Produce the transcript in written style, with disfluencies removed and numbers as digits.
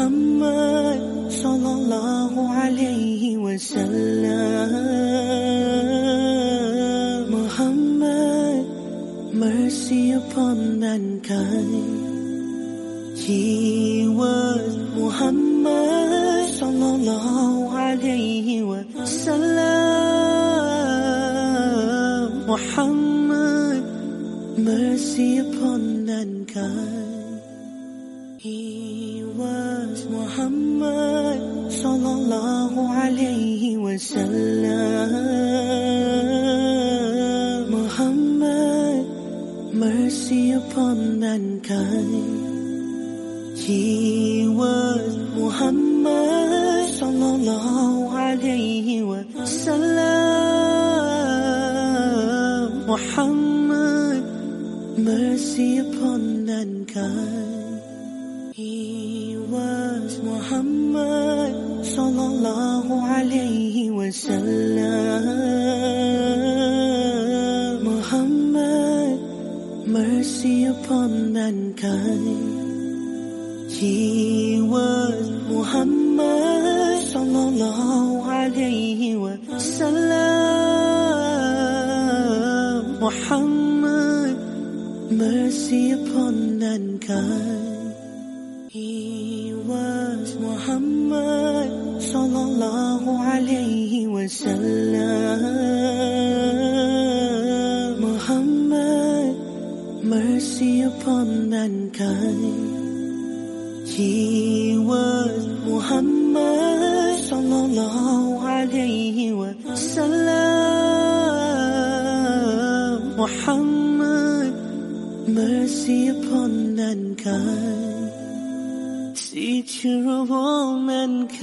Muhammad sallallahu alayhi wasallam. Muhammad, mercy upon mankind. He was Muhammad sallallahu alayhi wasallam. Muhammad, mercy upon mankind. He was Muhammad sallallahu alayhi wasallam. Muhammad, mercy upon mankind. He was Muhammad sallallahu alayhi wasallam. Muhammad, mercy upon mankind. He was Muhammad sallallahu alayhi wasallam. Muhammad, mercy upon mankind. He was Muhammad sallallahu alayhi wasallam. Muhammad, mercy upon mankind. He was Muhammad sallallahu alayhi wasallam. Muhammad, mercy upon mankind. He was Muhammad sallallahu alayhi wasallam. Muhammad, mercy upon mankind. Teacher of all mankind.